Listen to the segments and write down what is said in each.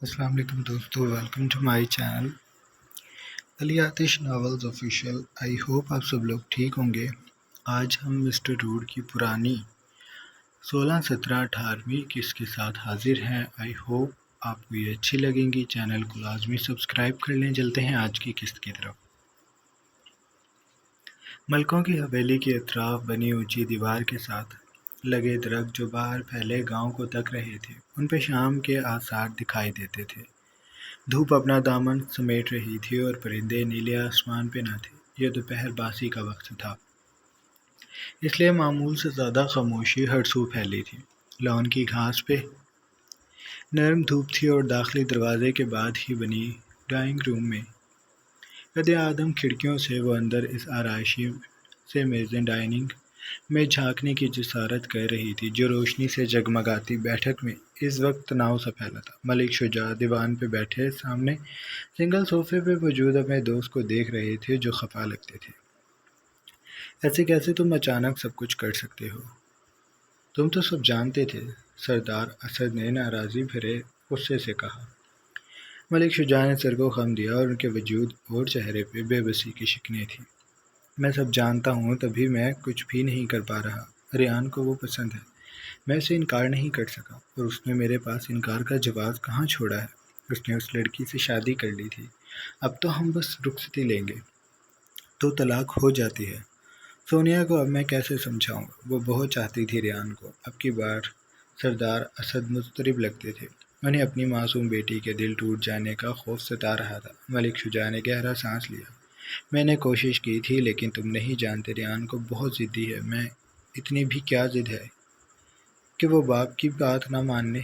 السلام علیکم دوستو، ویلکم ٹو مائی چینل علی آتش ناولز آفیشیل۔ آئی ہوپ آپ سب لوگ ٹھیک ہوں گے۔ آج ہم مسٹر روڈ کی پرانی 16، 17، 18ویں قسط کے ساتھ حاضر ہیں۔ آئی ہوپ آپ کو یہ اچھی لگیں گی۔ چینل کو لازمی سبسکرائب کر لیں۔ چلتے ہیں آج کی قسط کی طرف۔ ملکوں کی حویلی کے اطراف بنی اونچی دیوار کے ساتھ لگے درخت جو باہر پھیلے گاؤں کو تک رہے تھے، ان پہ شام کے آثار دکھائی دیتے تھے۔ دھوپ اپنا دامن سمیٹ رہی تھی اور پرندے نیلے آسمان پہ نہ تھے۔ یہ دوپہر باسی کا وقت تھا، اس لیے معمول سے زیادہ خاموشی ہر سو پھیلی تھی۔ لان کی گھاس پہ نرم دھوپ تھی اور داخلی دروازے کے بعد ہی بنی ڈرائنگ روم میں قد آدم کھڑکیوں سے وہ اندر اس آرائشی سے میزیں ڈائننگ میں جھانکنے کی جسارت کر رہی تھی جو روشنی سے جگمگاتی بیٹھک میں اس وقت تناؤ سا پھیلا تھا۔ ملک شجاع دیوان پہ بیٹھے سامنے سنگل صوفے پہ موجود اپنے دوست کو دیکھ رہے تھے جو خفا لگتے تھے۔ ایسے کیسے تم اچانک سب کچھ کر سکتے ہو؟ تم تو سب جانتے تھے، سردار اسد نے ناراضی بھرے غصے سے کہا۔ ملک شجاع نے سر کو خم دیا اور ان کے وجود اور چہرے پہ بے بسی کی شکنیں تھیں۔ میں سب جانتا ہوں، تبھی میں کچھ بھی نہیں کر پا رہا۔ ریان کو وہ پسند ہے، میں اسے انکار نہیں کر سکا، اور اس نے میرے پاس انکار کا جواز کہاں چھوڑا ہے؟ اس نے اس لڑکی سے شادی کر لی تھی، اب تو ہم بس رخصتی لیں گے تو طلاق ہو جاتی ہے۔ سونیا کو اب میں کیسے سمجھاؤں گا؟ وہ بہت چاہتی تھی ریان کو۔ اب کی بار سردار اسد مضطرب لگتے تھے، انہیں اپنی معصوم بیٹی کے دل ٹوٹ جانے کا خوف ستا رہا تھا۔ ملک شجاع نے گہرا سانس لیا۔ میں نے کوشش کی تھی، لیکن تم نہیں جانتے، ریان کو بہت ضدی ہے۔ میں اتنی بھی کیا ضد ہے کہ وہ باپ کی بات نہ ماننے؟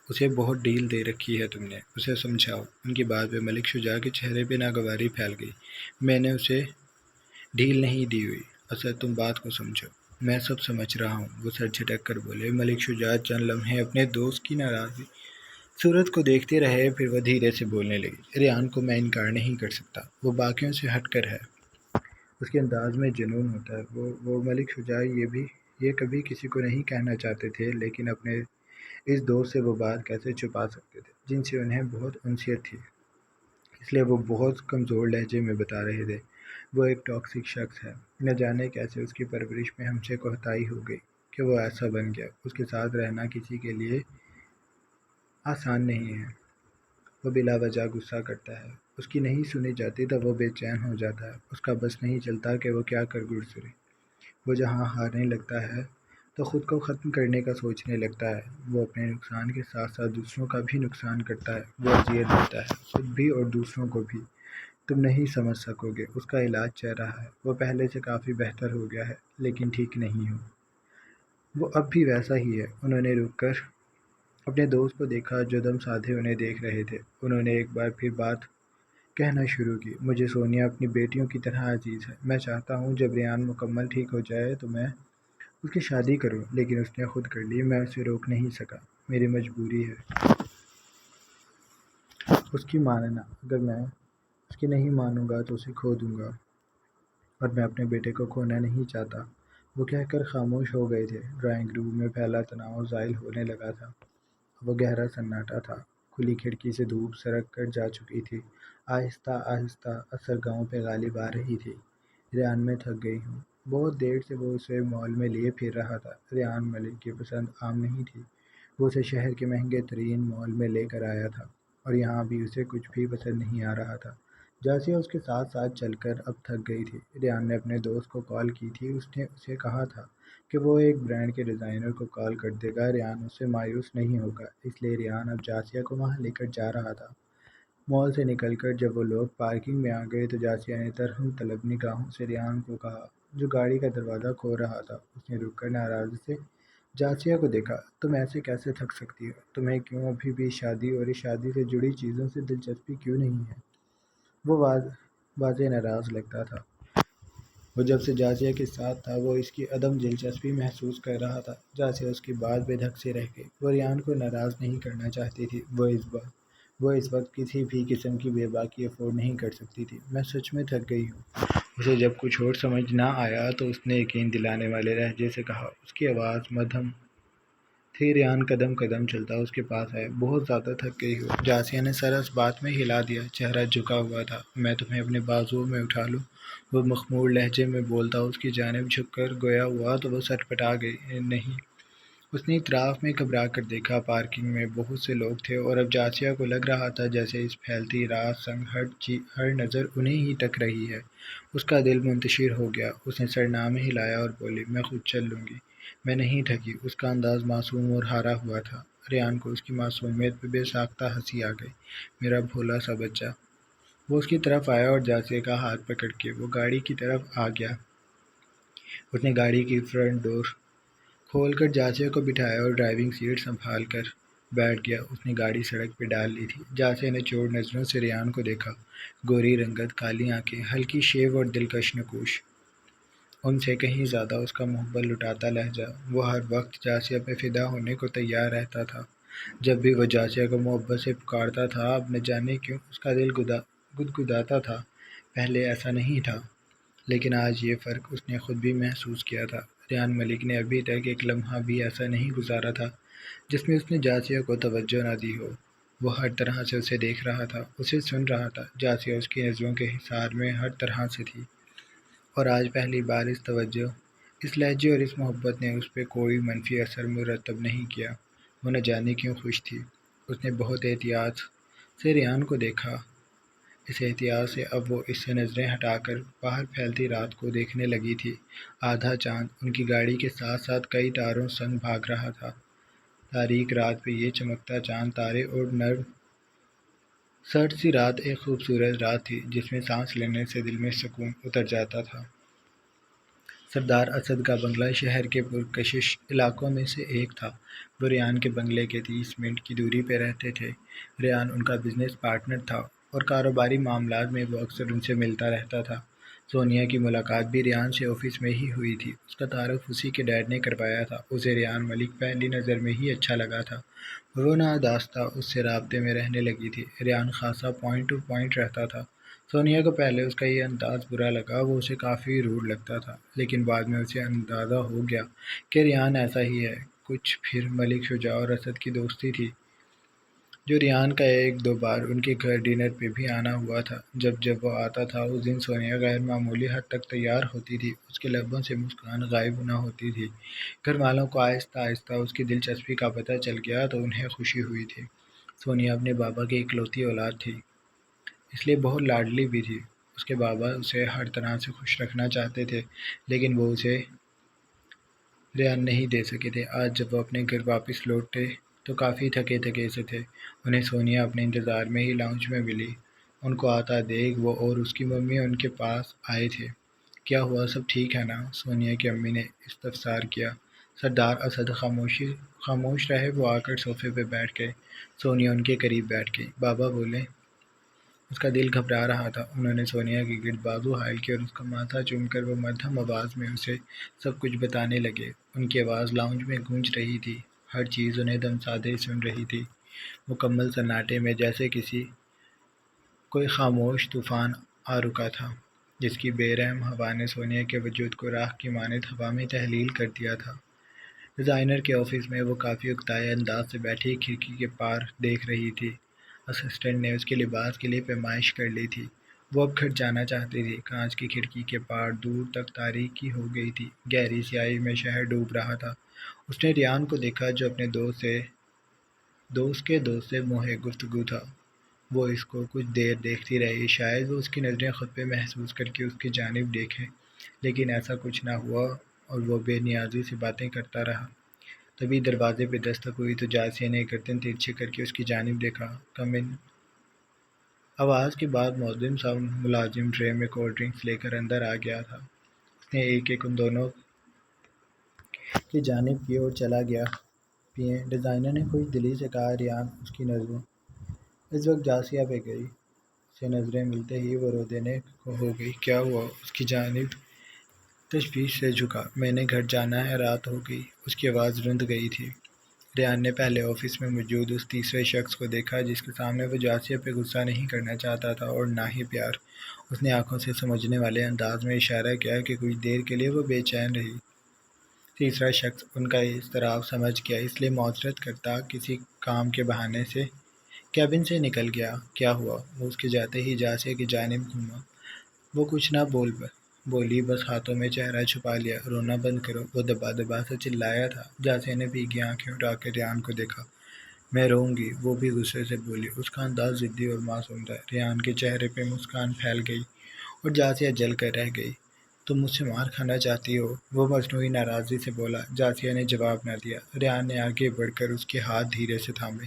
اسے بہت ڈھیل دے رکھی ہے تم نے، اسے سمجھاؤ۔ ان کی بات پہ ملک شجاع کے چہرے پہ ناگواری پھیل گئی۔ میں نے اسے ڈھیل نہیں دی ہوئی اسد، تم بات کو سمجھو۔ میں سب سمجھ رہا ہوں، وہ سر جھٹک کر بولے۔ ملک شجاع چند لمحے اپنے دوست کی ناراضی صورت کو دیکھتے رہے، پھر وہ دھیرے سے بولنے لگی۔ ریان کو میں انکار نہیں کر سکتا، وہ باقیوں سے ہٹ کر ہے، اس کے انداز میں جنون ہوتا ہے۔ وہ ملک شجاع یہ کبھی کسی کو نہیں کہنا چاہتے تھے، لیکن اپنے اس دوست سے وہ بات کیسے چھپا سکتے تھے جن سے انہیں بہت انسیت تھی؟ اس لیے وہ بہت کمزور لہجے میں بتا رہے تھے، وہ ایک ٹاکسک شخص ہے، نہ جانے کیسے اس کی پرورش میں ہم سے کوتاہی ہو گئی کہ وہ ایسا بن گیا۔ اس کے ساتھ رہنا کسی کے لیے آسان نہیں ہے۔ وہ بلا وجہ غصہ کرتا ہے، اس کی نہیں سنی جاتی تو وہ بے چین ہو جاتا ہے، اس کا بس نہیں چلتا کہ وہ کیا کر گزرے۔ وہ جہاں ہارنے لگتا ہے تو خود کو ختم کرنے کا سوچنے لگتا ہے۔ وہ اپنے نقصان کے ساتھ ساتھ دوسروں کا بھی نقصان کرتا ہے، وہ اذیت دیتا ہے، خود بھی اور دوسروں کو بھی۔ تم نہیں سمجھ سکو گے، اس کا علاج چل رہا ہے، وہ پہلے سے کافی بہتر ہو گیا ہے، لیکن ٹھیک نہیں ہو۔ وہ اب بھی ویسا ہی ہے۔ انہوں نے رک کر اپنے دوست کو دیکھا جو دم سادھے انہیں دیکھ رہے تھے۔ انہوں نے ایک بار پھر بات کہنا شروع کی۔ مجھے سونیا اپنی بیٹیوں کی طرح عزیز ہے۔ میں چاہتا ہوں جب ریان مکمل ٹھیک ہو جائے تو میں اس کی شادی کروں، لیکن اس نے خود کر لی، میں اسے روک نہیں سکا، میری مجبوری ہے اس کی ماننا۔ اگر میں اس کی نہیں مانوں گا تو اسے کھو دوں گا، اور میں اپنے بیٹے کو کھونا نہیں چاہتا۔ وہ کہہ کر خاموش ہو گئے تھے۔ ڈرائنگ روم میں پھیلا تناؤ زائل ہونے لگا تھا، وہ گہرا سناٹا تھا۔ کھلی کھڑکی سے دھوپ سرک کر جا چکی تھی، آہستہ آہستہ اثر گاؤں پہ غالب آ رہی تھی۔ ریان میں تھک گئی ہوں۔ بہت دیر سے وہ اسے مال میں لیے پھر رہا تھا۔ ریان ملک کی پسند عام نہیں تھی، وہ اسے شہر کے مہنگے ترین مال میں لے کر آیا تھا، اور یہاں بھی اسے کچھ بھی پسند نہیں آ رہا تھا۔ جاسیہ اس کے ساتھ ساتھ چل کر اب تھک گئی تھی۔ ریان نے اپنے دوست کو کال کی تھی، اس نے اسے کہا تھا کہ وہ ایک برانڈ کے ڈیزائنر کو کال کر دے گا، ریان اس سے مایوس نہیں ہوگا۔ اس لیے ریان اب جاسیہ کو وہاں لے کر جا رہا تھا۔ مال سے نکل کر جب وہ لوگ پارکنگ میں آ گئے تو جاسیہ نے ترہم طلب نگاہوں سے ریان کو کہا جو گاڑی کا دروازہ کھول رہا تھا۔ اس نے رک کر ناراضی سے جاسیہ کو دیکھا۔ تم ایسے کیسے تھک سکتی ہو؟ تمہیں کیوں ابھی بھی شادی اور اس شادی سے جڑی چیزوں سے دلچسپی کیوں نہیں ہے؟ وہ واضح ناراض لگتا تھا۔ وہ جب سے جاسیہ کے ساتھ تھا وہ اس کی عدم دلچسپی محسوس کر رہا تھا۔ جاسیہ اس کی بات بے دھک سے رہ گئی۔ وہ ریان کو ناراض نہیں کرنا چاہتی تھی، وہ اس وقت کسی بھی قسم کی بے باکی افورڈ نہیں کر سکتی تھی۔ میں سچ میں تھک گئی ہوں۔ اسے جب کچھ اور سمجھ نہ آیا تو اس نے یقین دلانے والے لہجے سے کہا۔ اس کی آواز مدھم تھی ریان قدم قدم چلتا اس کے پاس آئے۔ بہت زیادہ تھک گئی ہو؟ جاسیہ نے سر اس بات میں ہلا دیا، چہرہ جھکا ہوا تھا۔ میں تمہیں اپنے بازوؤں میں اٹھا لوں؟ وہ مخمور لہجے میں بولتا اس کی جانب جھک کر گویا ہوا تو وہ سٹپٹا گئی۔ نہیں۔ اس نے اطراف میں گھبرا کر دیکھا۔ پارکنگ میں بہت سے لوگ تھے اور اب جاسیہ کو لگ رہا تھا جیسے اس پھیلتی رات سنگ ہر نظر انہیں ہی تک رہی ہے۔ اس کا دل منتشر ہو گیا۔ اس نے سرنامے ہلایا اور بولی، میں خود چل لوں گی۔ میں نہیں تھکی۔ اس کا انداز معصوم اور ہارا ہوا تھا۔ ریان کو اس کی معصومیت پہ بے ساختہ ہنسی آ گئی۔ میرا بھولا سا بچہ۔ وہ اس کی طرف آیا اور جاسیہ کا ہاتھ پکڑ کے وہ گاڑی کی طرف آ گیا۔ اس نے گاڑی کی فرنٹ ڈور کھول کر جاسیہ کو بٹھایا اور ڈرائیونگ سیٹ سنبھال کر بیٹھ گیا۔ اس نے گاڑی سڑک پہ ڈال لی تھی۔ جاسیہ نے چور نظروں سے ریان کو دیکھا۔ گوری رنگت، کالی آنکھیں، ہلکی شیو اور دلکش نقوش۔ ان سے کہیں زیادہ اس کا محبت لٹاتا لہجہ۔ وہ ہر وقت جاسیہ پہ فدا ہونے کو تیار رہتا تھا۔ جب بھی وہ جاسیہ کو محبت سے پکارتا تھا، اب نہ جانے کیوں اس کا دل گدگداتا تھا۔ پہلے ایسا نہیں تھا، لیکن آج یہ فرق اس نے خود بھی محسوس کیا تھا۔ ریان ملک نے ابھی تک ایک لمحہ بھی ایسا نہیں گزارا تھا جس میں اس نے جاسیہ کو توجہ نہ دی ہو۔ وہ ہر طرح سے اسے دیکھ رہا تھا، اسے سن رہا تھا۔ جاسیہ اس کی نظروں کے حصار میں ہر طرح سے تھی، اور آج پہلی بار اس توجہ، اس لہجے اور اس محبت نے اس پہ کوئی منفی اثر مرتب نہیں کیا۔ وہ نہ جانے کیوں خوش تھی۔ اس نے بہت احتیاط سے ریان کو دیکھا۔ اس احتیاط سے اب وہ اس سے نظریں ہٹا کر باہر پھیلتی رات کو دیکھنے لگی تھی۔ آدھا چاند ان کی گاڑی کے ساتھ ساتھ کئی تاروں سنگ بھاگ رہا تھا۔ تاریک رات پہ یہ چمکتا چاند، تارے اور نرم سرد سی رات ایک خوبصورت رات تھی جس میں سانس لینے سے دل میں سکون اتر جاتا تھا۔ سردار اسد کا بنگلہ شہر کے پرکشش علاقوں میں سے ایک تھا۔ وہ ریان کے بنگلے کے 30 منٹ کی دوری پہ رہتے تھے۔ ریان ان کا بزنس پارٹنر تھا اور کاروباری معاملات میں وہ اکثر ان سے ملتا رہتا تھا۔ سونیا کی ملاقات بھی ریان سے آفس میں ہی ہوئی تھی۔ اس کا تعارف اسی کے ڈیڈ نے کروایا تھا۔ اسے ریان ملک پہلی نظر میں ہی اچھا لگا تھا۔ وہ ناداستہ اس سے رابطے میں رہنے لگی تھی۔ ریان خاصا پوائنٹ ٹو پوائنٹ رہتا تھا۔ سونیا کو پہلے اس کا یہ انداز برا لگا، وہ اسے کافی روڈ لگتا تھا، لیکن بعد میں اسے اندازہ ہو گیا کہ ریان ایسا ہی ہے۔ کچھ پھر ملک شجاع اور اسد کی دوستی تھی، جو ریان کا ایک دو بار ان کے گھر ڈنر پہ بھی آنا ہوا تھا۔ جب وہ آتا تھا اس دن سونیا غیر معمولی حد تک تیار ہوتی تھی۔ اس کے لبوں سے مسکان غائب نہ ہوتی تھی۔ گھر والوں کو آہستہ آہستہ اس کی دلچسپی کا پتہ چل گیا تو انہیں خوشی ہوئی تھی۔ سونیا اپنے بابا کی اکلوتی اولاد تھی، اس لیے بہت لاڈلی بھی تھی۔ اس کے بابا اسے ہر طرح سے خوش رکھنا چاہتے تھے، لیکن وہ اسے ریان نہیں دے سکے تھے۔ آج جب وہ اپنے گھر واپس لوٹے تو کافی تھکے تھکے سے تھے۔ انہیں سونیا اپنے انتظار میں ہی لاؤنج میں ملی۔ ان کو آتا دیکھ وہ اور اس کی ممی ان کے پاس آئے تھے۔ کیا ہوا، سب ٹھیک ہے نا؟ سونیا کی امی نے استفسار کیا۔ سردار اسد خاموش رہے۔ وہ آ کر صوفے پہ بیٹھ گئے۔ سونیا ان کے قریب بیٹھ گئی۔ بابا بولے؟ اس کا دل گھبرا رہا تھا۔ انہوں نے سونیا کے گرد بازو حائل کیا اور اس کا ماتھا چوم کر وہ مدھم آواز میں اسے سب کچھ بتانے لگے۔ ان کی آواز لاؤنج میں گونج رہی تھی، ہر چیز انہیں دم سادے سن رہی تھی، مکمل سناٹے میں، جیسے کوئی خاموش طوفان آ رکا تھا جس کی بے رحم ہوا نے سونیا کے وجود کو راکھ کی مانند ہوا میں تحلیل کر دیا تھا۔ ڈیزائنر کے آفس میں وہ کافی اکتائے انداز سے بیٹھی کھڑکی کے پار دیکھ رہی تھی۔ اسسٹنٹ نے اس کے لباس کے لیے پیمائش کر لی تھی۔ وہ اب گھر جانا چاہتی تھی۔ کانچ کی کھڑکی کے پار دور تک تاریکی ہو گئی تھی، گہری سیاہی میں شہر ڈوب رہا تھا۔ اس نے ریان کو دیکھا جو اپنے دوست سے موہے گفتگو تھا۔ وہ اس کو کچھ دیر دیکھتی رہی، شاید وہ اس کی نظریں خود پہ محسوس کر کے اس کی جانب دیکھے، لیکن ایسا کچھ نہ ہوا اور وہ بے نیازی سے باتیں کرتا رہا۔ تبھی دروازے پہ دستک ہوئی تو جاسیہ نے گردن ترچھی کر کے اس کی جانب دیکھا۔ کم ان۔ آواز کے بعد معظم سا ملازم ٹرے میں کولڈ ڈرنکس لے کر اندر آ گیا تھا۔ اس نے ایک ایک ان دونوں کی جانب کی اور چلا گیا، پئیں۔ ڈیزائنر نے خوش دلی سے کہا۔ ریان اس کی نظروں اس وقت جاسیہ پہ گئی۔ اس سے نظریں ملتے ہی وہ رو دینے کو ہو گئی۔ کیا ہوا؟ اس کی جانب تشویش سے جھکا۔ میں نے گھر جانا ہے، رات ہو گئی۔ اس کی آواز رند گئی تھی۔ ریان نے پہلے آفس میں موجود اس تیسرے شخص کو دیکھا جس کے سامنے وہ جاسیہ پہ غصہ نہیں کرنا چاہتا تھا اور نہ ہی پیار۔ اس نے آنکھوں سے سمجھنے والے انداز میں اشارہ کیا کہ کچھ دیر کے لیے وہ بے چین رہی۔ تیسرا شخص ان کا اضطراب سمجھ گیا، اس لیے معذرت کرتا کسی کام کے بہانے سے کیبن سے نکل گیا۔ کیا ہوا؟ وہ اس کے جاتے ہی جاسیہ کی جانب گھوما۔ وہ کچھ نہ بولی، بس ہاتھوں میں چہرہ چھپا لیا۔ رونا بند کرو، وہ دبا دبا سے چلایا تھا۔ جاسیہ نے بھیگی آنکھیں اٹھا کر ریان کو دیکھا۔ میں روں گی، وہ بھی غصے سے بولی۔ اس کا انداز ضدی اور معصوم تھا۔ ریان کے چہرے پہ مسکان پھیل گئی اور جاسیہ جل کر رہ گئی۔ تم مجھ سے مار کھانا چاہتی ہو؟ وہ مصنوعی ناراضی سے بولا۔ جاسیہ نے جواب نہ دیا۔ ریان نے آگے بڑھ کر اس کے ہاتھ دھیرے سے تھامے۔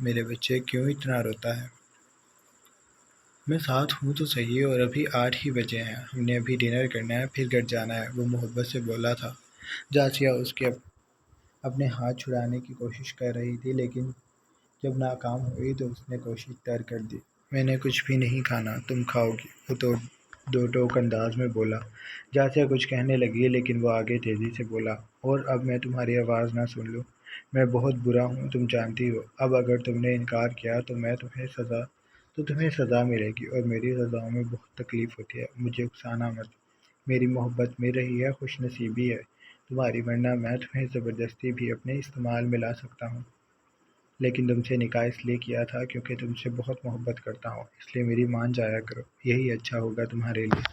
میرے بچے کیوں اتنا روتا ہے؟ میں ساتھ ہوں تو صحیح، اور ابھی 8 ہی بجے ہیں۔ ہم نے ابھی ڈنر کرنا ہے، پھر گھر جانا ہے، وہ محبت سے بولا تھا۔ جاسیہ اس کے اپنے ہاتھ چھڑانے کی کوشش کر رہی تھی، لیکن جب ناکام ہوئی تو اس نے کوشش ترک کر دی۔ میں نے کچھ بھی نہیں کھانا، تم کھاؤ گی، وہ تو دو ٹوک انداز میں بولا۔ جاسیہ کچھ کہنے لگی لیکن وہ آگے تیزی سے بولا، اور اب میں تمہاری آواز نہ سن لوں؟ میں بہت برا ہوں، تم جانتی ہو۔ اب اگر تم نے انکار کیا تو تمہیں سزا ملے گی، اور میری سزاؤں میں بہت تکلیف ہوتی ہے۔ مجھے اکسانا مت، میری محبت مل رہی ہے، خوش نصیبی ہے تمہاری، ورنہ میں تمہیں زبردستی بھی اپنے استعمال میں لا سکتا ہوں۔ لیکن تم سے نکاح اس لیے کیا تھا کیونکہ تم سے بہت محبت کرتا ہوں، اس لیے میری مان جایا کرو، یہی اچھا ہوگا تمہارے لیے۔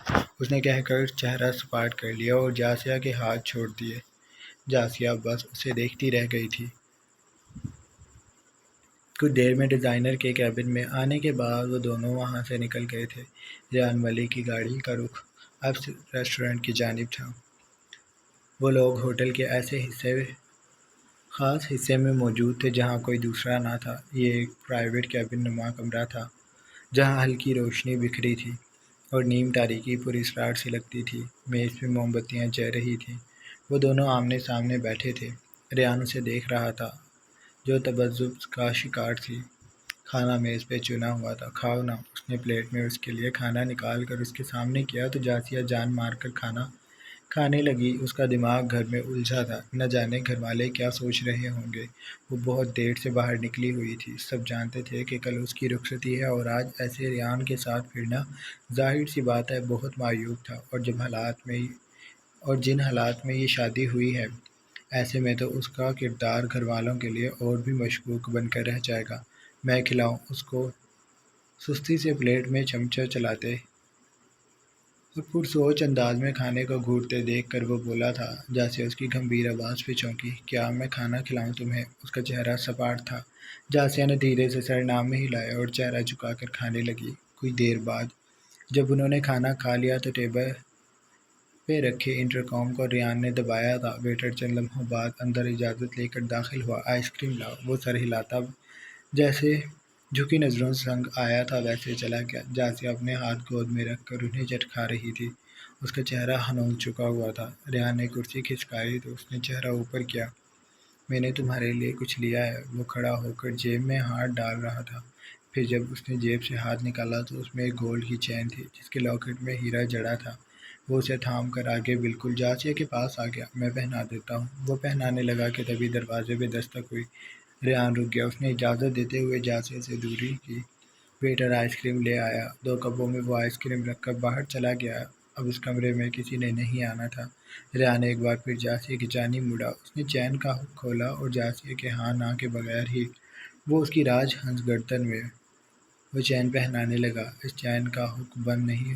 اس نے کہہ کر چہرہ سپاٹ کر لیا اور جاسیہ کے ہاتھ چھوڑ دیے۔ جاسیہ بس اسے دیکھتی رہ گئی تھی۔ کچھ دیر میں ڈیزائنر کے کیبن میں آنے کے بعد وہ دونوں وہاں سے نکل گئے تھے۔ ریان ملک کی گاڑی کا رخ اب ریسٹورنٹ کی جانب تھا۔ وہ لوگ ہوٹل کے ایسے خاص حصے میں موجود تھے جہاں کوئی دوسرا نہ تھا۔ یہ ایک پرائیویٹ کیبن نما کمرہ تھا جہاں ہلکی روشنی بکھری تھی اور نیم تاریکی پر اسرار سی لگتی تھی۔ میز پہ موم بتیاں جل رہی تھیں۔ وہ دونوں آمنے سامنے بیٹھے تھے۔ ریان اسے دیکھ رہا تھا جو تعجب کا شکار تھی۔ کھانا میز پہ چنا ہوا تھا۔ کھاؤ نا، اس نے پلیٹ میں اس کے لیے کھانا نکال کر اس کے سامنے کیا تو جاسیہ جان مار کر کھانا کھانے لگی۔ اس کا دماغ گھر میں الجھا تھا، نہ جانے گھر والے کیا سوچ رہے ہوں گے۔ وہ بہت دیر سے باہر نکلی ہوئی تھی۔ سب جانتے تھے کہ کل اس کی رخصتی ہے اور آج ایسے ریان کے ساتھ پھرنا ظاہر سی بات ہے بہت معیوب تھا، اور جن حالات میں یہ شادی ہوئی ہے، ایسے میں تو اس کا کردار گھر والوں کے لیے اور بھی مشکوک بن کر رہ جائے گا۔ میں کھلاؤں اس کو؟ سستی سے پلیٹ میں چمچہ چلاتے اور پرسوچ انداز میں کھانے کو گھورتے دیکھ کر وہ بولا تھا۔ جاسیہ اس کی گمبھیر آواز پہ چونکی۔ کیا میں کھانا کھلاؤں تمہیں؟ اس کا چہرہ سپاٹ تھا۔ جاسیہ نے دھیرے سے سر نامے ہلایا اور چہرہ جھکا کر کھانے لگی۔ کچھ دیر بعد جب انہوں نے کھانا کھا لیا تو ٹیبل پہ رکھے انٹرکام کو ریان نے دبایا تھا۔ ویٹر چند لمحوں بعد اندر اجازت لے کر داخل ہوا۔ آئس کریم لاؤ، وہ سر ہلاتا جیسے جھکی نظروں سنگ آیا تھا ویسے چلا گیا۔ جاسیہ اپنے ہاتھ گود میں رکھ کر انہیں چٹکا رہی تھی۔ اس کا چہرہ ہنوز چکا ہوا تھا۔ ریان نے کرسی کھسکائی تو اس نے چہرہ اوپر کیا۔ میں نے تمہارے لیے کچھ لیا ہے۔ وہ کھڑا ہو کر جیب میں ہاتھ ڈال رہا تھا۔ پھر جب اس نے جیب سے ہاتھ نکالا تو اس میں ایک گولڈ کی چین تھی جس کے لاکٹ میں ہیرا جڑا تھا۔ وہ اسے تھام کر آگے بالکل جاسیہ کے پاس آ گیا۔ میں پہنا دیتا ہوں، وہ پہنانے لگا کہ تبھی دروازے پہ دستک ہوئی۔ ریان رک گیا۔ اس نے اجازت دیتے ہوئے جاسیہ سے دوری کی۔ ویٹر آئس کریم لے آیا۔ 2 کپوں میں وہ آئس کریم رکھ کر باہر چلا گیا۔ اب اس کمرے میں کسی نے نہیں آنا تھا۔ ریان ایک بار پھر جاسیہ کی جانب مڑا۔ اس نے چین کا ہک کھولا اور جاسیہ کے ہاں نہ کے بغیر ہی وہ اس کی راج ہنس گردن میں وہ چین پہنانے لگا۔ اس چین کا ہک بند نہیں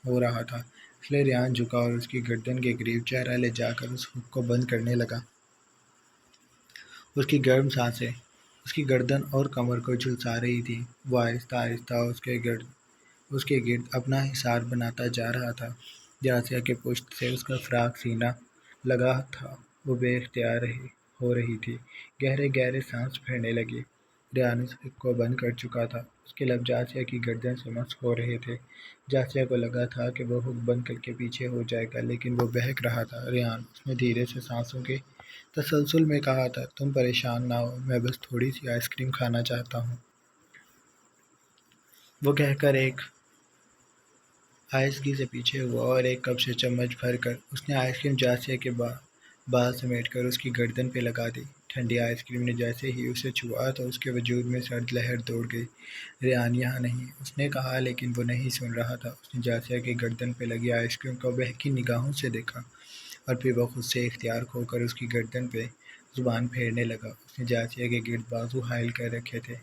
ہو رہا تھا، اس لیے ریان جھکا اور اس کی گردن کے قریب چہرہ لے جا کر اس ہک کو بند کرنے لگا۔ اس کی گرم سانسیں اس کی گردن اور کمر کو جھلسا رہی تھیں۔ وہ آہستہ آہستہ اس کے گرد اپنا حصار بناتا جا رہا تھا۔ جاسیہ کے پشت سے اس کا فراق سینہ لگا تھا۔ وہ بے اختیار ہو رہی تھی۔ گہرے گہرے سانس بھرنے لگی۔ ریان اس ہک کو بند کر چکا تھا۔ اس کے لب جاسیہ کی گردن سے مس ہو رہے تھے۔ جاسیہ کو لگا تھا کہ وہ ہک بند کر کے پیچھے ہو جائے گا، لیکن وہ بہک رہا تھا۔ ریان، اس نے دھیرے سے سانسوں کے تسلسل میں کہا تھا، تم پریشان نہ ہو، میں بس تھوڑی سی آئس کریم کھانا چاہتا ہوں۔ وہ کہہ کر ایک آہستگی سے پیچھے ہوا اور ایک کپ سے چمچ بھر کر اس نے آئس کریم جاسیہ کے بال سمیٹ کر اس کی گردن پہ لگا دی۔ ٹھنڈی آئس کریم نے جیسے ہی اسے چھوا تو اس کے وجود میں سرد لہر دوڑ گئی۔ ریان یہاں نہیں، اس نے کہا، لیکن وہ نہیں سن رہا تھا۔ اس نے جاسیہ کی گردن پہ لگی آئس کریم کو بہکی نگاہوں سے دیکھا۔ اور پھر وہ خود سے اختیار کھو کر اس کی گردن پہ زبان پھیرنے لگا۔ اس نے جاسیہ کے گرد بازو حائل کر رکھے تھے۔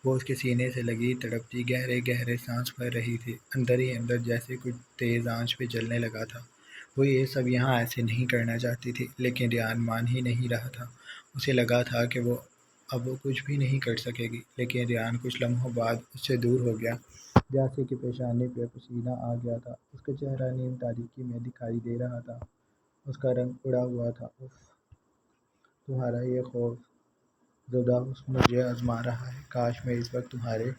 وہ اس کے سینے سے لگی تڑپتی گہرے گہرے سانس بھر رہی تھی، اندر ہی اندر جیسے کچھ تیز آنچ پہ جلنے لگا تھا۔ وہ یہ سب یہاں ایسے نہیں کرنا چاہتی تھی، لیکن ریان مان ہی نہیں رہا تھا۔ اسے لگا تھا کہ اب وہ کچھ بھی نہیں کر سکے گی، لیکن ریان کچھ لمحوں بعد اس سے دور ہو گیا۔ جاسیہ کی پیشانی پہ پسینہ آ گیا تھا، اس کا چہرہ نیم تاریکی میں دکھائی دے رہا تھا، اس کا رنگ اڑا ہوا تھا۔ اف، تمہارا یہ خوف زدہ حسن مجھے آزما رہا ہے۔ کاش میں اس وقت تمہارے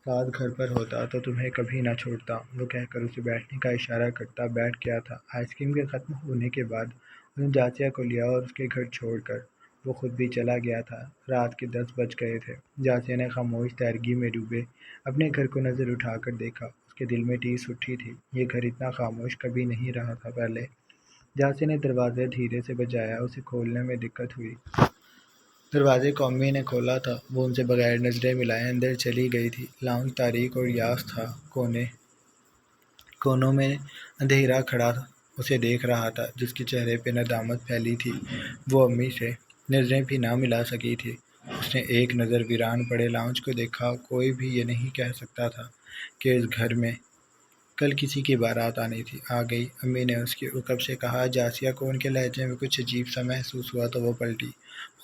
ساتھ گھر پر ہوتا تو تمہیں کبھی نہ چھوڑتا۔ وہ کہہ کر اسے بیٹھنے کا اشارہ کرتا بیٹھ گیا تھا۔ آئس کریم کے ختم ہونے کے بعد اس نے جاسیہ کو لیا اور اس کے گھر چھوڑ کر وہ خود بھی چلا گیا تھا۔ رات کے 10 بج گئے تھے۔ جاسیہ نے خاموش تیرگی میں ڈوبے اپنے گھر کو نظر اٹھا کر دیکھا۔ اس کے دل میں ٹیس اٹھی تھی، یہ گھر اتنا خاموش کبھی نہیں رہا تھا پہلے۔ جاسیہ نے دروازہ دھیرے سے بجایا، اسے کھولنے میں دقت ہوئی۔ دروازے کو امی نے کھولا تھا۔ وہ ان سے بغیر نظریں ملائے اندر چلی گئی تھی۔ لاؤنج تاریک اور یاس تھا، کونوں میں اندھیرا کھڑا اسے دیکھ رہا تھا، جس کے چہرے پہ ندامت پھیلی تھی۔ وہ امی سے نظریں بھی نہ ملا سکی تھی۔ اس نے ایک نظر ویران پڑے لاؤنج کو دیکھا۔ کوئی بھی یہ نہیں کہہ سکتا تھا کہ اس گھر میں کل کسی کی بارات آنی تھی۔ آ گئی، امی نے اس کی عقب سے کہا۔ جاسیہ کو ان کے لہجے میں کچھ عجیب سا محسوس ہوا تو وہ پلٹی۔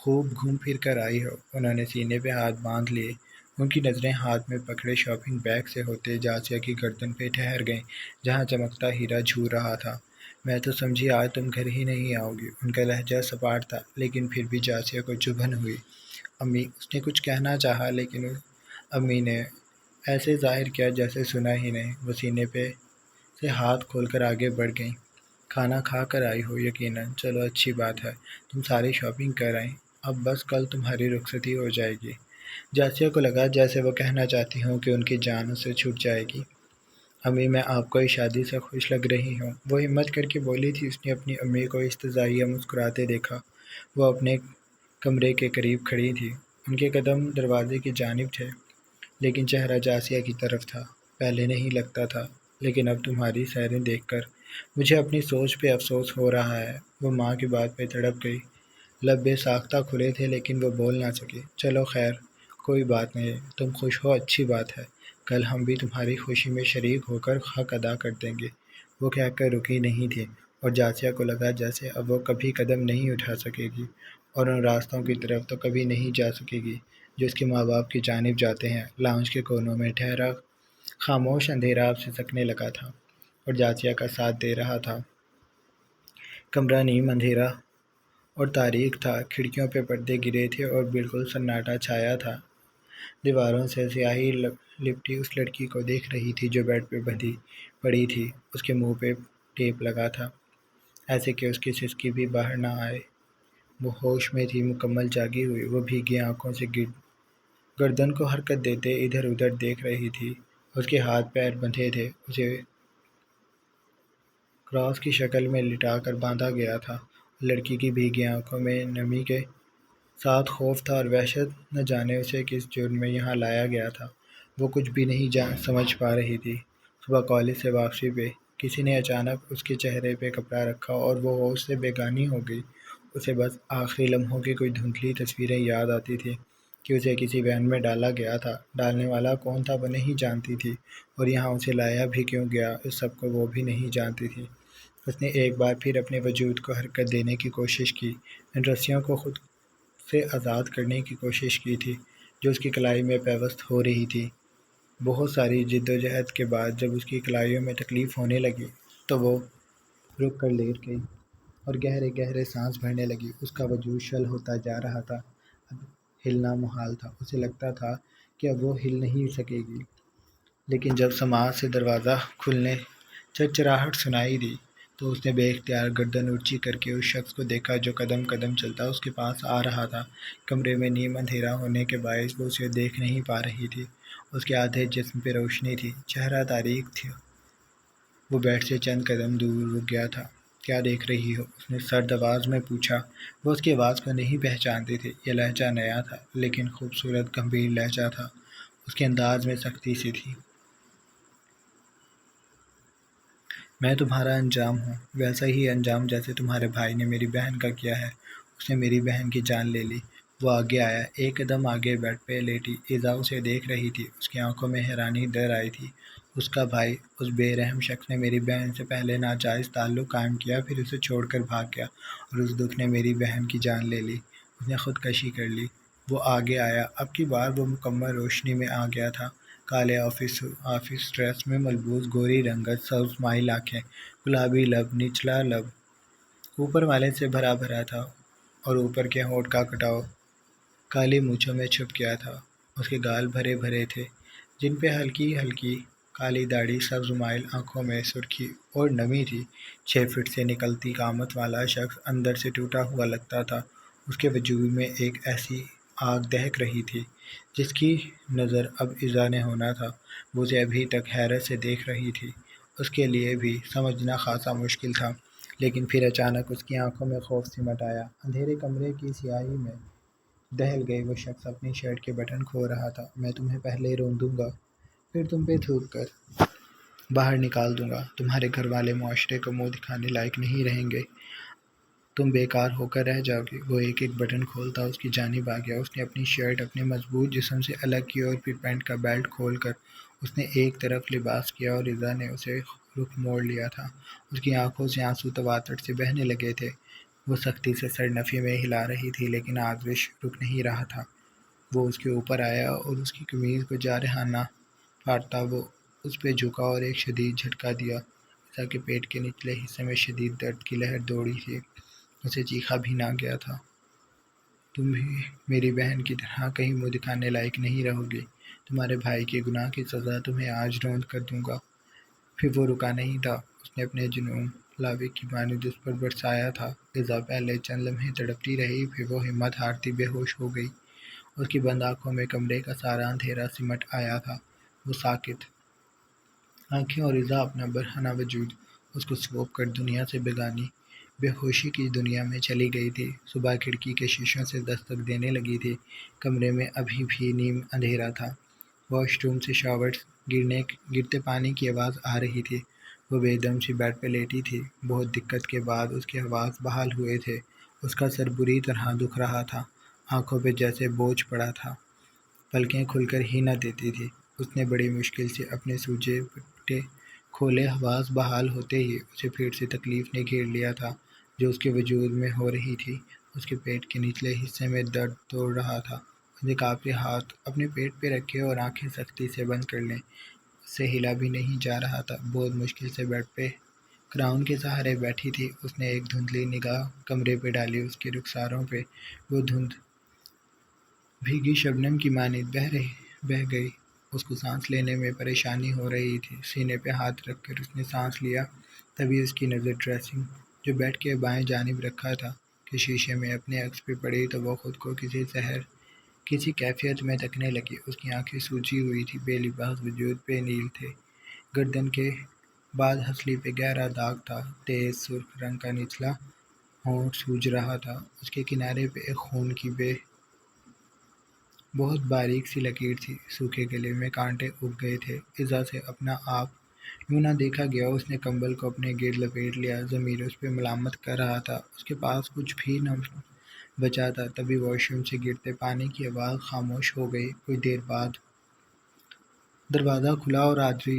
خوب گھوم پھر کر آئی ہو۔ انہوں نے سینے پہ ہاتھ باندھ لیے، ان کی نظریں ہاتھ میں پکڑے شاپنگ بیگ سے ہوتے جاسیہ کی گردن پہ ٹھہر گئیں، جہاں چمکتا ہیرا جھول رہا تھا۔ میں تو سمجھی آج تم گھر ہی نہیں آؤ گی۔ ان کا لہجہ سپاٹ تھا، لیکن پھر بھی جاسیہ کو چبھن ہوئی۔ امی، اس نے کچھ کہنا چاہا، لیکن امی نے ایسے ظاہر کیا جیسے سنا ہی نہیں۔ وہ سینے پہ سے ہاتھ کھول کر آگے بڑھ گئیں۔ کھانا کھا کر آئی ہو یقیناً، چلو اچھی بات ہے، تم ساری شاپنگ کر آئیں، اب بس کل تمہاری رخصتی ہو جائے گی۔ جاسیہ کو لگا جیسے وہ کہنا چاہتی ہوں کہ ان کی جان اسے چھوٹ جائے گی۔ امی، میں آپ کو اس شادی سے خوش لگ رہی ہوں، وہ ہمت کر کے بولی تھی۔ اس نے اپنی امی کو استزائیہ مسکراتے دیکھا۔ وہ اپنے کمرے کے قریب کھڑی تھی، ان کے قدم دروازے کی جانب تھے، لیکن چہرہ جاسیہ کی طرف تھا۔ پہلے نہیں لگتا تھا، لیکن اب تمہاری سیریں دیکھ کر مجھے اپنی سوچ پہ افسوس ہو رہا ہے۔ وہ ماں کی بات پہ تڑپ گئی۔ لب بے ساختہ کھلے تھے، لیکن وہ بول نہ سکی۔ چلو خیر، کوئی بات نہیں، تم خوش ہو اچھی بات ہے، کل ہم بھی تمہاری خوشی میں شریک ہو کر حق ادا کر دیں گے۔ وہ کہہ کر رکی نہیں تھی، اور جاسیہ کو لگا جیسے اب وہ کبھی قدم نہیں اٹھا سکے گی، اور ان راستوں کی طرف تو کبھی نہیں جا سکے گی جو اس کے ماں باپ کی جانب جاتے ہیں۔ لاؤنج کے کونوں میں ٹھہرا خاموش اندھیرا اب سسکنے لگا تھا اور جاسیہ کا ساتھ دے رہا تھا۔ کمرہ نیم اندھیرا اور تاریک تھا، کھڑکیوں پہ پردے گرے تھے اور بالکل سناٹا چھایا تھا۔ دیواروں سے سیاہی لپٹی اس لڑکی کو دیکھ رہی تھی جو بیڈ پہ بندھی پڑی تھی۔ اس کے منہ پہ ٹیپ لگا تھا، ایسے کہ اس کی سسکی بھی باہر نہ آئے۔ وہ ہوش میں تھی، مکمل جاگی ہوئی۔ وہ بھیگی آنکھوں سے گردن کو حرکت دیتے ادھر ادھر دیکھ رہی تھی۔ اس کے ہاتھ پیر بندھے تھے، اسے کراس کی شکل میں لٹا کر باندھا گیا تھا۔ لڑکی کی بھیگی آنکھوں میں نمی کے ساتھ خوف تھا اور وحشت، نہ جانے اسے کس جرم میں یہاں لایا گیا تھا۔ وہ کچھ بھی نہیں سمجھ پا رہی تھی۔ صبح کالج سے واپسی پہ کسی نے اچانک اس کے چہرے پہ کپڑا رکھا اور وہ ہوش سے بیگانی ہو گئی۔ اسے بس آخری لمحوں کی کوئی دھندلی تصویریں یاد آتی تھیں کہ اسے کسی وین میں ڈالا گیا تھا، ڈالنے والا کون تھا وہ نہیں جانتی تھی، اور یہاں اسے لایا بھی کیوں گیا اس سب کو وہ بھی نہیں جانتی تھی۔ اس نے ایک بار پھر اپنے وجود کو حرکت دینے کی کوشش کی، ان رسیوں کو خود سے آزاد کرنے کی کوشش کی تھی جو اس کی کلائی میں پیوست ہو رہی تھی۔ بہت ساری جد و جہد کے بعد جب اس کی کلائیوں میں تکلیف ہونے لگی تو وہ رک کر لیٹ گئی اور گہرے گہرے سانس بھرنے لگی۔ اس کا وجود شل ہوتا جا رہا تھا، اب ہلنا محال تھا۔ اسے لگتا تھا کہ اب وہ ہل نہیں سکے گی، لیکن جب سماعت سے دروازہ کھلنے چرچراہٹ سنائی دی تو اس نے بے اختیار گردن اونچی کر کے اس شخص کو دیکھا جو قدم قدم چلتا اس کے پاس آ رہا تھا۔ کمرے میں نیم اندھیرا ہونے کے باعث وہ اسے دیکھ نہیں پا رہی تھی۔ اس کے آدھے جسم پہ روشنی تھی، چہرہ تاریک تھا۔ وہ بیڈ سے چند قدم دور رک گیا تھا۔ کیا دیکھ رہی ہو؟ اس نے سرد آواز میں پوچھا۔ وہ اس کی آواز کو نہیں پہچانتی تھی، یہ لہجہ نیا تھا، لیکن خوبصورت گمبھیر لہجہ تھا۔ اس کے انداز میں سختی سی تھی۔ میں تمہارا انجام ہوں، ویسا ہی انجام جیسے تمہارے بھائی نے میری بہن کا کیا ہے۔ اس نے میری بہن کی جان لے لی۔ وہ آگے آیا، ایک قدم آگے بیڈ پہ لیٹی ایذا اسے دیکھ رہی تھی۔ اس کی آنکھوں میں حیرانی ڈر آئی تھی۔ اس کا بھائی، اس بے رحم شخص نے میری بہن سے پہلے ناجائز تعلق قائم کیا، پھر اسے چھوڑ کر بھاگ گیا، اور اس دکھ نے میری بہن کی جان لے لی۔ اس نے خودکشی کر لی۔ وہ آگے آیا، اب کی بار وہ مکمل روشنی میں آ گیا تھا۔ کالے آفس ڈریس میں ملبوس، گوری رنگت، سبز مائل آنکھیں، گلابی لب، نچلا لب اوپر والے سے بھرا بھرا تھا، اور اوپر کے ہونٹ کا کٹاؤ کالی مونچھوں میں چھپ گیا تھا۔ اس کے گال بھرے بھرے تھے، جن پہ ہلکی ہلکی کالی داڑھی، سبز مائل آنکھوں میں سرخی اور نمی تھی۔ 6 فٹ سے نکلتی قامت والا شخص اندر سے ٹوٹا ہوا لگتا تھا۔ اس کے وجود میں ایک ایسی آگ دہک رہی تھی جس کی نظر اب ایذا نے ہونا تھا۔ وہ اسے ابھی تک حیرت سے دیکھ رہی تھی۔ اس کے لیے بھی سمجھنا خاصا مشکل تھا، لیکن پھر اچانک اس کی آنکھوں میں خوف سمٹ آیا۔ اندھیرے کمرے کی سیاہی میں دہل گئی۔ وہ شخص اپنی شرٹ کے بٹن کھول رہا تھا۔ میں تمہیں پہلے رون دوں گا، پھر تم پہ تھوک کر باہر نکال دوں گا۔ تمہارے گھر والے معاشرے کو منہ دکھانے لائق نہیں رہیں گے۔ تم بیکار ہو کر رہ جاؤ گی۔ وہ ایک ایک بٹن کھولتا اس کی جانب آ گیا۔ اس نے اپنی شرٹ اپنے مضبوط جسم سے الگ کی، اور پھر پینٹ کا بیلٹ کھول کر اس نے ایک طرف لباس کیا، اور ایذا نے اسے رخ موڑ لیا تھا۔ اس کی آنکھوں سے آنسو تواتر سے بہنے لگے تھے۔ وہ سختی سے سر نفی میں ہلا رہی تھی، لیکن آتش رک نہیں رہا تھا۔ وہ اس کے اوپر آیا اور اس کی قمیض کو جارحانہ پھاڑتا وہ اس پہ جھکا اور ایک شدید جھٹکا دیا۔ ایذا کے پیٹ کے نچلے حصے میں شدید درد کی لہر دوڑی تھی۔ اسے چیخا بھی نہ گیا تھا۔ تم بھی میری بہن کی طرح کہیں منہ دکھانے لائق نہیں رہو گی۔ تمہارے بھائی کے گناہ کی سزا تمہیں آج روند کر دوں گا۔ پھر وہ رکا نہیں تھا۔ اس نے اپنے جنون لاوے کی مانند اس پر برسایا تھا۔ ایذا پہلے چند لمحے تڑپتی رہی، پھر وہ ہمت ہارتی بے ہوش ہو گئی۔ اس کی بند آنکھوں میں کمرے کا سارا اندھیرا سمٹ آیا تھا۔ وہ ساکت آنکھیں اور ایذا اپنا برہنہ وجود اس کو سونپ کر دنیا سے بیگانی بے ہوشی کی دنیا میں چلی گئی تھی۔ صبح کھڑکی کے شیشوں سے دستک دینے لگی تھی۔ کمرے میں ابھی بھی نیم اندھیرا تھا۔ واش روم سے شاور گرتے پانی کی آواز آ رہی تھی۔ وہ بے دم سی بیڈ پہ لیٹی تھی۔ بہت دقت کے بعد اس کے حواس بحال ہوئے تھے۔ اس کا سر بری طرح دکھ رہا تھا، آنکھوں پہ جیسے بوجھ پڑا تھا، پلکیں کھل کر ہی نہ دیتی تھی۔ اس نے بڑی مشکل سے اپنے سوجے پٹے کھولے۔ حواس بحال ہوتے ہی اسے پھر سے تکلیف نے گھیر لیا تھا، جو اس کے وجود میں ہو رہی تھی۔ اس کے پیٹ کے نچلے حصے میں درد توڑ رہا تھا۔ اس نے کانپتے ہاتھ اپنے پیٹ پہ رکھے اور آنکھیں سختی سے بند کر لیں۔ اس سے ہلا بھی نہیں جا رہا تھا۔ بہت مشکل سے بیڈ پہ کراؤن کے سہارے بیٹھی تھی۔ اس نے ایک دھندلی نگاہ کمرے پہ ڈالی۔ اس کے رخساروں پہ وہ دھند بھیگی شبنم کی مانند بہہ گئی۔ اس کو سانس لینے میں پریشانی ہو رہی تھی۔ سینے پہ ہاتھ رکھ کر اس نے سانس لیا۔ تبھی اس کی نظر ڈریسنگ جو بیڈ کے بائیں جانب رکھا تھا کہ شیشے میں اپنے عکس پہ پڑی، تو وہ خود کو کسی کیفیت میں تکنے لگی۔ اس کی آنکھیں سوجی ہوئی تھی، بے لباس وجود پہ نیل تھے۔ گردن کے بعد ہنسلی پہ گہرا داغ تھا۔ تیز سرخ رنگ کا نچلا ہونٹ سوج رہا تھا۔ اس کے کنارے پہ ایک خون کی بہت باریک سی لکیر تھی۔ سوکھے گلے میں کانٹے اگ گئے تھے۔ ایذا سے اپنا آپ یوں نہ دیکھا گیا۔ اس نے کمبل کو اپنے گرد لپیٹ لیا۔ ضمیر اس پہ ملامت کر رہا تھا، اس کے پاس کچھ بھی نہ بچا تھا۔ تبھی واش روم سے گرتے پانی کی آواز خاموش ہو گئی۔ کچھ دیر بعد دروازہ کھلا اور آدمی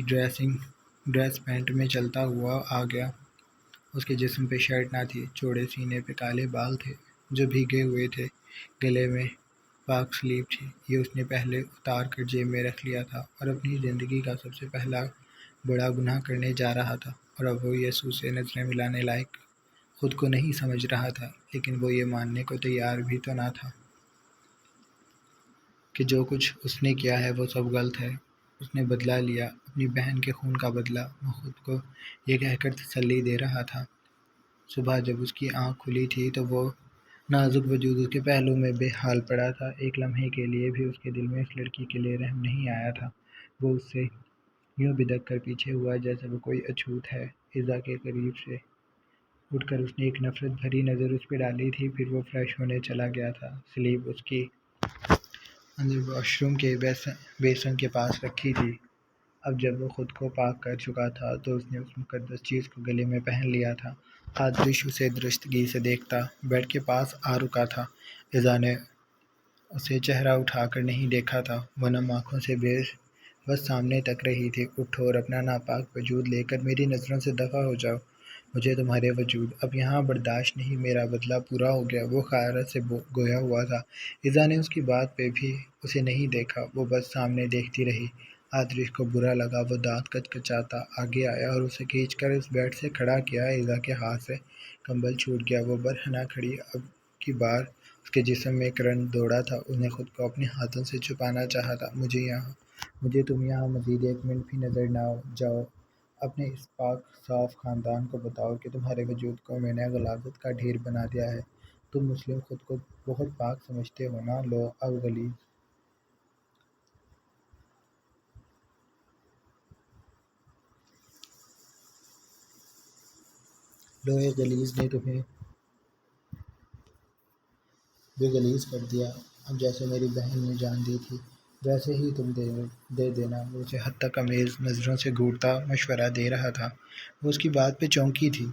ڈریس پینٹ میں چلتا ہوا آ گیا۔ اس کے جسم پہ شرٹ نہ تھی۔ چوڑے سینے پہ کالے بال تھے جو بھیگے ہوئے تھے۔ گلے میں پاک سلیپ تھی۔ یہ اس نے پہلے اتار کر جیب میں رکھ لیا تھا، اور اپنی زندگی کا سب سے پہلا بڑا گناہ کرنے جا رہا تھا، اور اب وہ یسوع سے نظریں ملانے لائق خود کو نہیں سمجھ رہا تھا۔ لیکن وہ یہ ماننے کو تیار بھی تو نہ تھا کہ جو کچھ اس نے کیا ہے وہ سب غلط ہے۔ اس نے بدلہ لیا، اپنی بہن کے خون کا بدلہ۔ وہ خود کو یہ کہہ کر تسلی دے رہا تھا۔ صبح جب اس کی آنکھ کھلی تھی تو وہ نازک وجود اس کے پہلو میں بے حال پڑا تھا۔ ایک لمحے کے لیے بھی اس کے دل میں اس لڑکی کے لیے رحم نہیں آیا تھا۔ وہ اس سے یوں بدک کر پیچھے ہوا جیسے وہ کوئی اچھوت ہے۔ ایذا کے قریب سے اٹھ کر اس نے ایک نفرت بھری نظر اس پہ ڈالی تھی، پھر وہ فریش ہونے چلا گیا تھا۔ سلیپ اس کی اندر واش روم کے بیسن کے پاس رکھی تھی۔ اب جب وہ خود کو پاک کر چکا تھا تو اس نے اس مقدس چیز کو گلے میں پہن لیا تھا۔ آدرش اسے درستگی سے دیکھتا بیڈ کے پاس آ رکا تھا۔ ایزا نے اسے چہرہ اٹھا کر نہیں دیکھا تھا، وہ نم آنکھوں سے بس سامنے تک رہی تھی۔ اٹھو اور اپنا ناپاک وجود لے کر میری نظروں سے دفع ہو جاؤ، مجھے تمہارے وجود اب یہاں برداشت نہیں، میرا بدلہ پورا ہو گیا۔ وہ حقارت سے گویا ہوا تھا۔ ایزا نے اس کی بات پہ بھی اسے نہیں دیکھا، وہ بس سامنے دیکھتی رہی۔ آدرش کو برا لگا، وہ دانت کچکچاتا آگے آیا اور اسے کھینچ کر اس بیڈ سے کھڑا کیا۔ ایزا کے ہاتھ سے کمبل چھوٹ گیا، وہ برہنہ کھڑی۔ اب کی بار اس کے جسم میں کرنٹ دوڑا تھا، اس نے خود کو اپنے ہاتھوں سے چھپانا چاہا تھا۔ مجھے تم یہاں مزید ایک منٹ بھی نظر نہ جاؤ، اپنے اس پاک صاف خاندان کو بتاؤ کہ تمہارے وجود کو میں نے غلاظت کا ڈھیر بنا دیا ہے۔ تم مسلم خود کو بہت پاک سمجھتے ہو نا؟ لو اب لوہے غلیظ نے تمہیں بھی غلیظ کر دیا، اب جیسے میری بہن نے جان دی تھی ویسے ہی تم دے دینا۔ وہ اسے حد تک امیز نظروں سے گھورتا مشورہ دے رہا تھا، وہ اس کی بات پہ چونکی تھی۔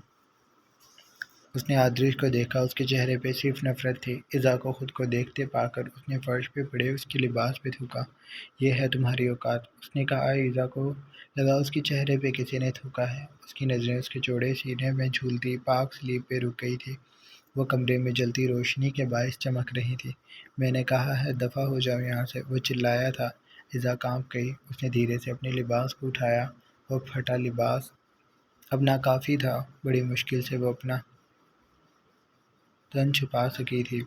اس نے آدریش کو دیکھا، اس کے چہرے پہ صرف نفرت تھی۔ ایزا کو خود کو دیکھتے پا کر اس نے فرش پہ پڑے اس کے لباس پہ تھوکا۔ یہ ہے تمہاری اوقات، اس نے کہا۔ ایزا کو لگا اس کے چہرے پہ کسی نے تھوکا ہے۔ اس کی نظریں اس کے چوڑے سینے میں جھولتی پاک سلیب پہ رک گئی تھی، وہ کمرے میں جلتی روشنی کے باعث چمک رہی تھی۔ میں نے کہا ہے دفع ہو جاؤ یہاں سے، وہ چلایا تھا۔ ایزا کانپ گئی، اس نے دھیرے سے اپنے لباس کو اٹھایا، وہ پھٹا لباس اب ناکافی تھا، بڑی مشکل سے وہ اپنا تن چھپا سکی تھی،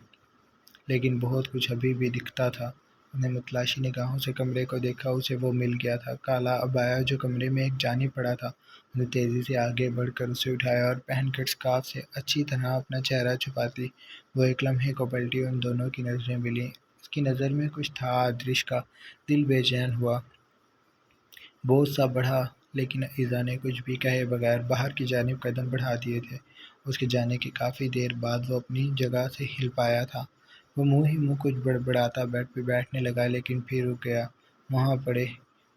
لیکن بہت کچھ ابھی بھی دکھتا تھا۔ اس نے متلاشی نگاہوں سے کمرے کو دیکھا، اسے وہ مل گیا تھا، کالا عبایا جو کمرے میں ایک جانب پڑا تھا۔ اس نے تیزی سے آگے بڑھ کر اسے اٹھایا اور پہن کر اسکارف سے اچھی طرح اپنا چہرہ چھپاتی وہ ایک لمحے کو پلٹی، ان دونوں کی نظریں ملیں۔ اس کی نظر میں کچھ تھا، آدریش کا دل بے چین ہوا، بوجھ سا بڑھا، لیکن ایزا نے کچھ بھی کہے بغیر باہر کی جانب قدم بڑھا دیے تھے۔ اس کے جانے کی کافی دیر بعد وہ اپنی جگہ سے ہل پایا تھا، وہ منہ ہی منہ کچھ بڑبڑاتا بیڈ پہ بیٹھنے لگا، لیکن پھر رک گیا۔ وہاں پڑے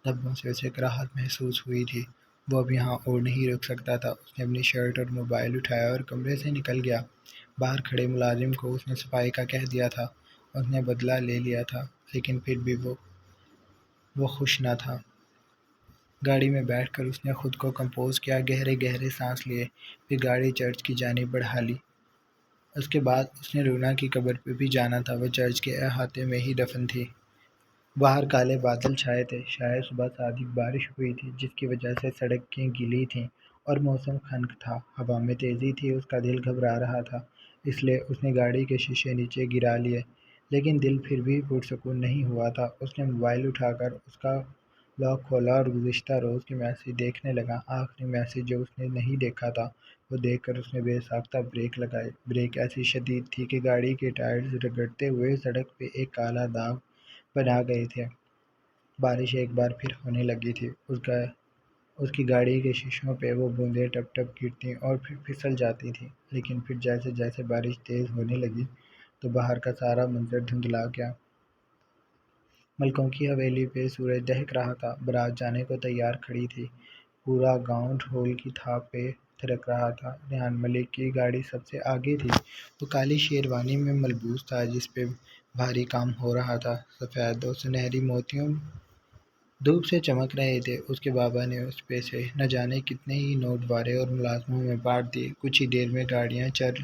دھبوں سے اسے کراہت محسوس ہوئی تھی، وہ اب یہاں اور نہیں رک سکتا تھا۔ اس نے اپنی شرٹ اور موبائل اٹھایا اور کمرے سے نکل گیا۔ باہر کھڑے ملازم کو اس نے صفائی کا کہہ دیا تھا، اس نے بدلہ لے لیا تھا، لیکن پھر بھی وہ خوش نہ تھا۔ گاڑی میں بیٹھ کر اس نے خود کو کمپوز کیا، گہرے گہرے سانس لیے، پھر گاڑی چرچ کی جانب بڑھا لی۔ اس کے بعد اس نے رونا کی قبر پہ بھی جانا تھا، وہ چرچ کے احاطے میں ہی دفن تھی۔ باہر کالے بادل چھائے تھے، شاید صبح سادی بارش ہوئی تھی جس کی وجہ سے سڑکیں گیلی تھیں اور موسم خنک تھا، ہوا میں تیزی تھی، اس کا دل گھبرا رہا تھا، اس لیے اس نے گاڑی کے شیشے نیچے گرا لیے، لیکن دل پھر بھی پرسکون نہیں ہوا تھا۔ اس نے موبائل اٹھا کر اس کا لاک کھولا اور گزشتہ روز کے میسیج دیکھنے لگا۔ آخری میسیج جو اس نے نہیں دیکھا تھا وہ دیکھ کر اس نے بے ساختہ بریک لگائے۔ بریک ایسی شدید تھی کہ گاڑی کے ٹائرز رگڑتے ہوئے سڑک پہ ایک کالا داغ بنا گئے تھے۔ بارش ایک بار پھر ہونے لگی تھی، اس کی گاڑی کے شیشوں پہ وہ بوندیں ٹپ ٹپ گرتی اور پھر پھسل جاتی تھیں، لیکن پھر جیسے جیسے بارش تیز ہونے لگی تو باہر کا سارا منظر دھندلا گیا۔ ملکوں کی حویلی پہ سورج دہک رہا تھا، بارات جانے کو تیار کھڑی تھی، پورا گاؤں ڈھول کی تھاپ پہ تھرک رہا تھا۔ ریحان ملک کی گاڑی سب سے آگے تھی، وہ کالی شیروانی میں ملبوس تھا جس پہ بھاری کام ہو رہا تھا، سفید اور سنہری موتیوں دھوپ سے چمک رہے تھے۔ اس کے بابا نے اس پہ سے نہ جانے کتنے ہی نوٹ وارے اور ملازموں میں بانٹ دیے۔ کچھ ہی دیر میں گاڑیاں چل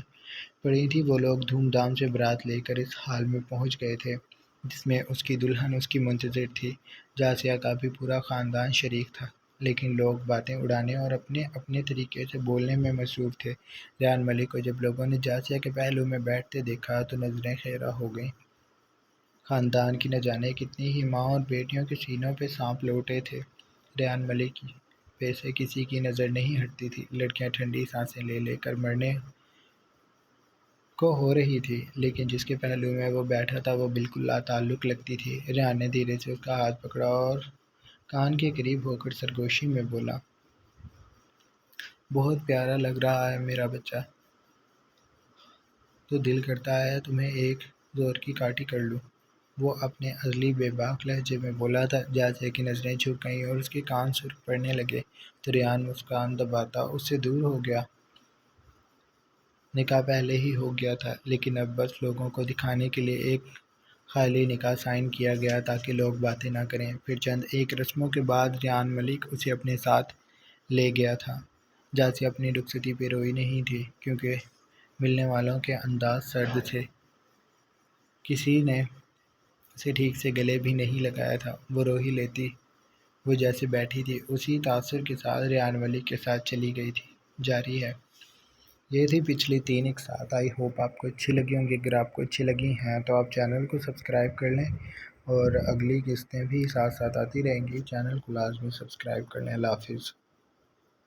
پڑی تھیں، وہ لوگ دھوم دھام سے بارات لے کر اس حال میں پہنچ گئے تھے جس میں اس کی دلہن اس کی منتظر تھی۔ جاسیہ کا بھی پورا خاندان شریک تھا، لیکن لوگ باتیں اڑانے اور اپنے اپنے طریقے سے بولنے میں مصروف تھے۔ ریحان ملک کو جب لوگوں نے جاسیہ کے پہلو میں بیٹھتے دیکھا تو نظریں خیرہ ہو گئیں۔ خاندان کی نہ جانے کتنی ہی ماں اور بیٹیوں کے سینوں پہ سانپ لوٹے تھے۔ ریحان ملک پہ سے کسی کی نظر نہیں ہٹتی تھی، لڑکیاں ٹھنڈی سانسیں لے لے کر مرنے کو ہو رہی تھی، لیکن جس کے پہلو میں وہ بیٹھا تھا وہ بالکل لا تعلق لگتی تھی۔ ریحان نے دھیرے سے اس کا ہاتھ پکڑا اور کان کے قریب ہو کر سرگوشی میں بولا، بہت پیارا لگ رہا ہے میرا بچہ، تو دل کرتا ہے تمہیں ایک زور کی کاٹی کر لوں۔ وہ اپنے ازلی بے باک لہجے میں بولا تھا۔ جاسیہ کی نظریں جھک گئیں اور اس کے کان سرخ پڑنے لگے تو ریان مسکان دباتا اس سے دور ہو گیا۔ نکاح پہلے ہی ہو گیا تھا، لیکن اب بس لوگوں کو دکھانے کے لیے ایک خالی نکاح سائن کیا گیا تاکہ لوگ باتیں نہ کریں۔ پھر چند ایک رسموں کے بعد ریان ملک اسے اپنے ساتھ لے گیا تھا۔ جاسیہ اپنی رخصتی پہ روئی نہیں تھی کیونکہ ملنے والوں کے انداز سرد تھے۔ کسی نے اسے ٹھیک سے گلے بھی نہیں لگایا تھا، وہ رو ہی لیتی۔ وہ جیسے بیٹھی تھی اسی تاثر کے ساتھ ریان ملک کے ساتھ چلی گئی تھی۔ جاری ہے۔ یہ تھی پچھلی 3 اقساط۔ آئی ہوپ آپ کو اچھی لگی ہوں گی۔ اگر آپ کو اچھی لگی ہیں تو آپ چینل کو سبسکرائب کر لیں اور اگلی قسطیں بھی ساتھ ساتھ آتی رہیں گی۔ چینل کو لازمی سبسکرائب کر لیں۔ اللہ حافظ۔